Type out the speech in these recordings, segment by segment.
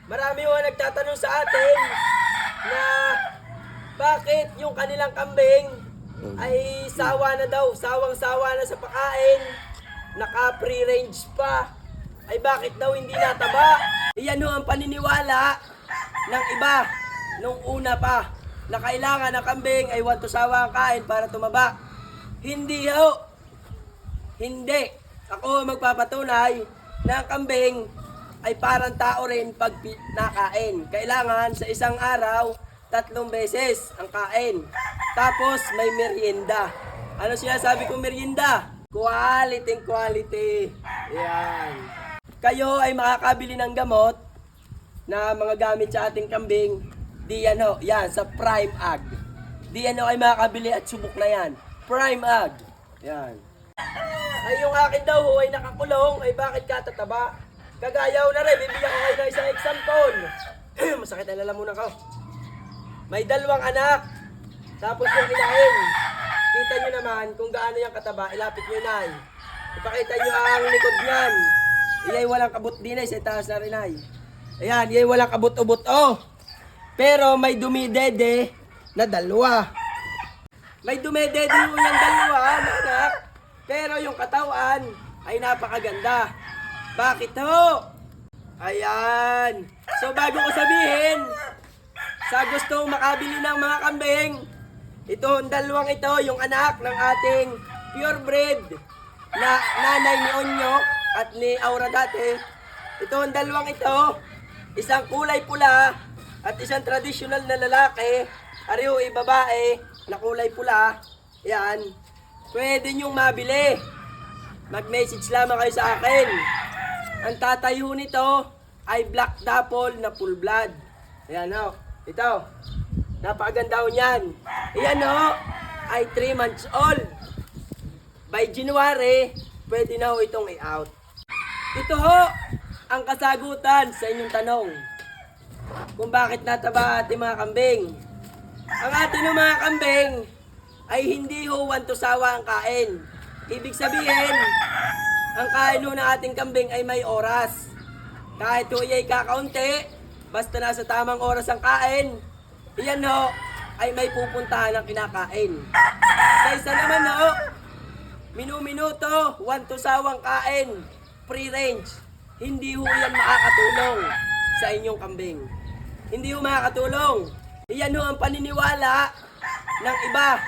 Marami mga nagtatanong sa atin na bakit yung kanilang kambing ay sawa na daw, sawang-sawa na sa pagkain, naka-free range pa, ay bakit daw hindi nataba? Iyan ho ang paniniwala ng iba nung una pa na kailangan ng kambing ay 1 to sawa ang kain para tumaba. Hindi ho. Hindi. Ako magpapatunay na ang kambing ay parang tao rin pag nakain. Kailangan sa isang araw, 3 beses ang kain. Tapos may merienda. Ano sinasabi kong merienda? Quality, quality. Yan. Kayo ay makakabili ng gamot na mga gamit sa ating kambing. Di yan ho. Yan, sa Prime Ag. Di yan ho ay makakabili at subok na yan. Prime Ag. Yan. Ay yung akin daw ho ay nakakulong. Ay bakit ka tataba? Kagayaw na rin. Bibigyan ko kayo ng isang example. Masakit na lalamunan ko. May 2 anak. Tapos yung inahin. Kita nyo naman kung gaano yung kataba. Ilapit nyo na. Ipakita nyo ang likod niyan. Iyay walang kabut din ay. Sa taas na rin ay. Ayan, iyay walang kabut-ubot. Oh. Pero may dumidede na 2. May dumidede yung 2 na anak. Pero yung katawan ay napakaganda. Bakit ho? Ayan. So bago ko sabihin, sa gustong makabili ng mga kambing, itong 2 ito, yung anak ng ating purebred na nanay ni Onyo at ni Aura dati. Itong 2 ito, isang kulay pula at isang traditional na lalaki, ariho ay babae na kulay pula. Yan. Pwede nyong mabili. Mag-message lamang kayo sa akin. Ang tatayo nito ay black dapple na full blood. Ayan ho. Ito. Napakaganda ho niyan. Ayan ho. Ay 3 months old. By January, pwede na ho itong i-out. Ito ho ang kasagutan sa inyong tanong. Kung bakit nataba ating mga kambing. Ang ating mga kambing ay hindi ho 1 to sawa ang kain. Ibig sabihin, ang kain ho ng ating kambing ay may oras. Kahit ho ay kakaunti, basta nasa tamang oras ang kain, iyan ho ay may pupuntahan ang kinakain. Sa isa naman ho, minuminuto, 1 to sawang kain, free range. Hindi ho yan makakatulong sa inyong kambing. Hindi ho makakatulong. Iyan ho ang paniniwala ng iba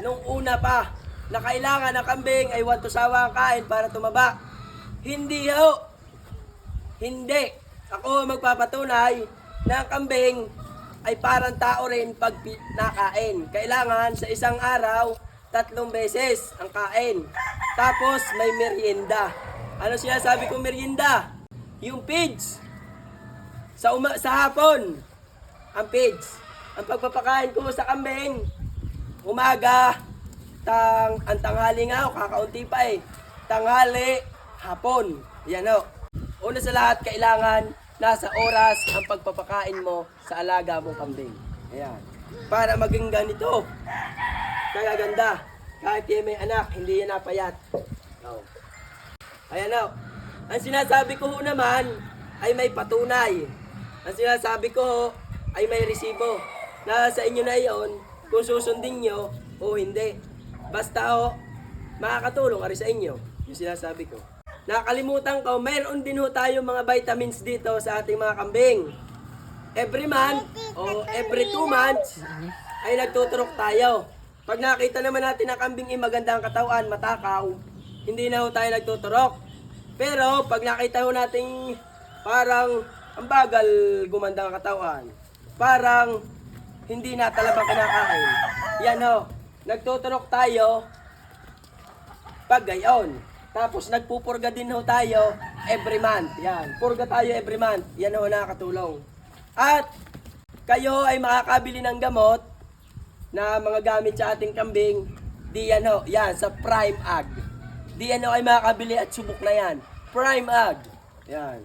nung una pa na kailangan ng kambing ay 1 to sawa ang kain para tumaba. Hindi ho. Hindi. Ako magpapatunay na ang kambing ay parang tao rin pag nakain. Kailangan sa isang araw, 3 beses ang kain. Tapos may merienda. Ano sinasabi kong merienda? Yung pigs. Sa hapon, ang pigs. Ang pagpapakain ko sa kambing, umaga, ang tanghali nga, kakaunti pa eh. Tanghali, hapon. Yan o. Una sa lahat, kailangan nasa oras ang pagpapakain mo sa alaga mong kambing. Ayan. Para maging ganito. Kaya ganda. Kahit yan may anak, hindi yan napayat. Oh. Ayan o. Ang sinasabi ko ho naman ay may patunay. Ang sinasabi ko ho ay may resibo. Nasa inyo na iyon kung susundin nyo o hindi. Basta ho, makakatulong ka rin sa inyo. Yung sinasabi ko. Nakalimutan ko, mayroon din ho tayo mga vitamins dito sa ating mga kambing. Every month o every 2 months ay nagtuturok tayo. Pag nakita naman natin na kambing ay maganda ang katawan, matakaw, hindi na ho tayo nagtuturok. Pero pag nakita ho natin parang ang bagal gumanda ang katawan, parang hindi na talagang kinakain. Yan ho, nagtuturok tayo pag gayon. Tapos nagpupurga din ho tayo every month. Yan, purga tayo every month. Yan ho nakakatulong. At kayo ay makakabili ng gamot na mga gamit sa ating kambing. Di yan ho, yan, sa Prime Ag. Di yan ho ay makakabili at subok na yan. Prime Ag. Yan.